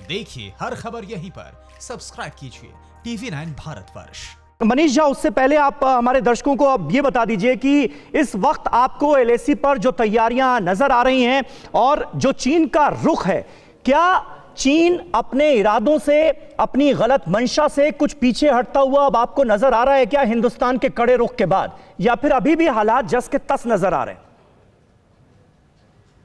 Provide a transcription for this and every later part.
देखिए हर खबर यहीं पर, सब्सक्राइब कीजिए TV9 भारतवर्ष। मनीष झा, उससे पहले आप हमारे दर्शकों को अब ये बता दीजिए कि इस वक्त आपको LAC पर जो तैयारियां नजर आ रही हैं और जो चीन का रुख है, क्या चीन अपने इरादों से, अपनी गलत मंशा से कुछ पीछे हटता हुआ अब आपको नजर आ रहा है क्या हिंदुस्तान के कड़े रुख के बाद, या फिर अभी भी हालात जस के तस नजर आ रहे हैं?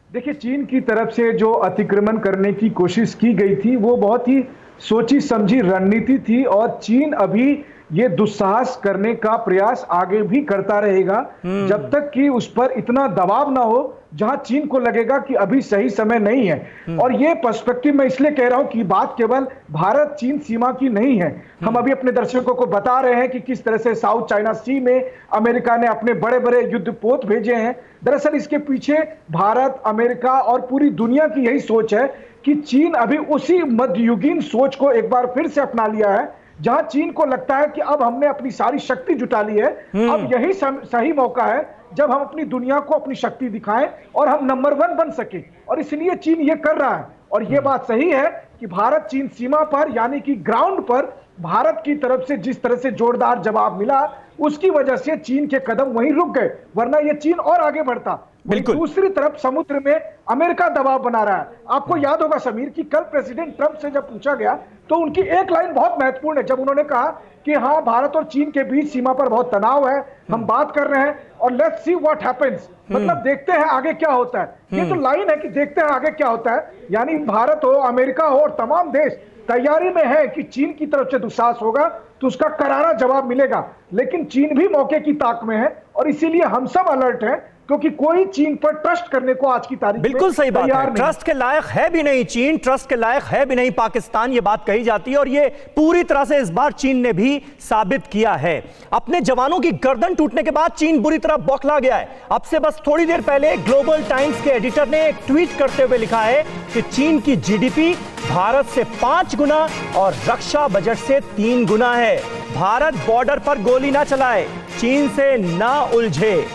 देखिए, चीन की तरफ से जो अतिक्रमण करने की कोशिश की गई थी वो बहुत ही सोची समझी रणनीति थी और चीन अभी ये दुस्साहस करने का प्रयास आगे भी करता रहेगा जब तक कि उस पर इतना दबाव ना हो जहां चीन को लगेगा कि अभी सही समय नहीं है। और ये पर्सपेक्टिव मैं इसलिए कह रहा हूं कि बात केवल भारत चीन सीमा की नहीं है। हम अभी अपने दर्शकों को बता रहे हैं कि किस तरह से साउथ चाइना सी में अमेरिका ने अपने बड़े बड़े युद्धपोत भेजे हैं। दरअसल इसके पीछे भारत, अमेरिका और पूरी दुनिया की यही सोच है कि चीन अभी उसी मध्ययुगीन सोच को एक बार फिर से अपना लिया है, जहां चीन को लगता है कि अब हमने अपनी सारी शक्ति जुटा ली है, अब यही सही मौका है जब हम अपनी दुनिया को अपनी शक्ति दिखाएं और हम नंबर 1 बन सके। और इसलिए चीन ये कर रहा है। और ये बात सही है कि भारत चीन सीमा पर, यानी कि ग्राउंड पर भारत की तरफ से जिस तरह से जोरदार जवाब मिला, उसकी वजह से चीन के कदम वहीं रुक गए, वरना ये चीन और आगे बढ़ता। दूसरी तरफ समुद्र में अमेरिका दबाव बना रहा है। आपको याद होगा समीर कि कल प्रेसिडेंट ट्रंप से जब पूछा गया तो उनकी एक लाइन बहुत महत्वपूर्ण है, जब उन्होंने कहा कि हाँ, भारत और चीन के बीच सीमा पर बहुत तनाव है, हम बात कर रहे हैं और लेट्स सी व्हाट हैपेंस, मतलब देखते हैं आगे क्या होता है। ये तो लाइन है कि देखते हैं आगे क्या होता है, यानी भारत हो, अमेरिका हो और तमाम देश तैयारी में है कि चीन की तरफ से दुस्साहस होगा तो उसका करारा जवाब मिलेगा। लेकिन चीन भी मौके की ताक में है और इसीलिए हम सब अलर्ट हैं, क्योंकि कोई चीन पर ट्रस्ट करने को आज की तारीख में बिल्कुल सही बात है। ट्रस्ट के लायक है भी नहीं चीन, ट्रस्ट के लायक है भी नहीं पाकिस्तान, ये बात कही जाती है और ये पूरी तरह से इस बार चीन ने भी साबित किया है। अपने जवानों की गर्दन टूटने के बाद चीन बुरी तरह बौखला गया है। अब से बस थोड़ी देर पहले ग्लोबल टाइम्स के एडिटर ने एक ट्वीट करते हुए लिखा है कि चीन की GDP भारत से 5 गुना और रक्षा बजट से 3 गुना है। भारत बॉर्डर पर गोली ना चलाए, चीन से ना उलझे।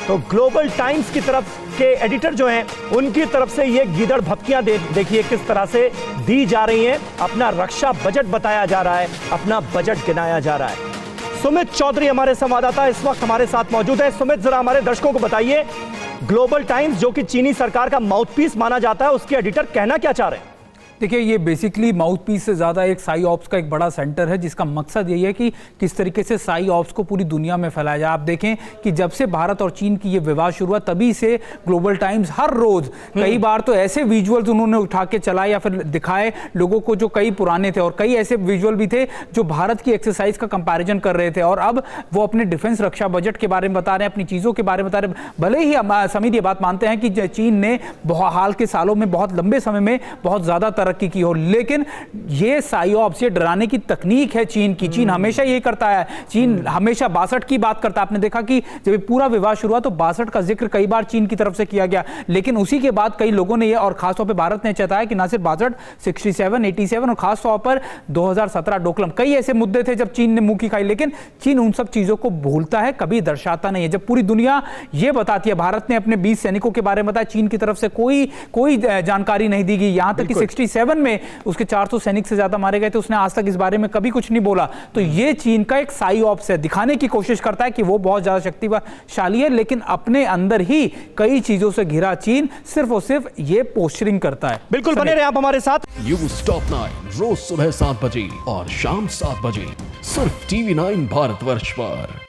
तो ग्लोबल टाइम्स की तरफ के एडिटर जो हैं, उनकी तरफ से ये गीदड़ भपकियां देखिए किस तरह से दी जा रही हैं। अपना रक्षा बजट बताया जा रहा है, अपना बजट गिनाया जा रहा है। सुमित चौधरी हमारे संवाददाता इस वक्त हमारे साथ मौजूद है। सुमित, जरा हमारे दर्शकों को बताइए, ग्लोबल टाइम्स जो कि चीनी सरकार का माउथपीस माना जाता है, उसके एडिटर कहना क्या चाह रहे हैं? देखिए, ये बेसिकली माउथपीस से ज़्यादा एक साई ऑप्स का एक बड़ा सेंटर है, जिसका मकसद यही है कि किस तरीके से साई ऑप्स को पूरी दुनिया में फैलाया जाए। आप देखें कि जब से भारत और चीन की ये विवाद शुरू हुआ, तभी से ग्लोबल टाइम्स हर रोज़ कई बार तो ऐसे विजुअल्स उन्होंने उठा के चलाए या फिर दिखाए लोगों को जो कई पुराने थे, और कई ऐसे विजुअल भी थे जो भारत की एक्सरसाइज का कंपैरिजन कर रहे थे। और अब वो अपने डिफेंस रक्षा बजट के बारे में बता रहे हैं, अपनी चीज़ों के बारे में बता रहे हैं। भले ही हम समीर ये बात मानते हैं कि चीन ने हाल के सालों में, बहुत लंबे समय में बहुत ज़्यादा तरक्की की हो, लेकिन ये साइऑप्स, ये डराने की तकनीक है चीन की। चीन हमेशा ये करता है, चीन हमेशा 62 की बात करता है। आपने देखा कि जब पूरा विवाद शुरू हुआ तो 62 का जिक्र कई बार चीन की तरफ से किया गया, लेकिन उसी के बाद कई लोगों ने ये, और खासतौर पर भारत ने चेताया कि ना सिर्फ 62, 67, 87 और खासतौर पर 2017 डोकलम, कई ऐसे मुद्दे थे जब चीन ने मुंह की खाई। लेकिन चीन उन सब चीजों को भूलता है, कभी दर्शाता नहीं है। जब पूरी दुनिया ये बताती है, भारत ने अपने 20 सैनिकों के बारे में बताया, चीन की तरफ से कोई जानकारी नहीं दी गई। यहां तक कि 67 में उसके 400 सैनिक से ज्यादा मारे गए थे, उसने आज तक इस बारे में कभी कुछ नहीं बोला। तो ये चीन का एक साई ऑप्स है, दिखाने की कोशिश करता है कि वो बहुत ज्यादा शक्तिशाली है, लेकिन अपने अंदर ही कई चीजों से घिरा चीन सिर्फ और सिर्फ ये पोस्चरिंग करता है। बिल्कुल बने रहे आप हमारे साथ। न्यूज़ टॉप 9 रोज सुबह 7 बजे और शाम 7 बजे सिर्फ TV9 भारतवर्ष पर।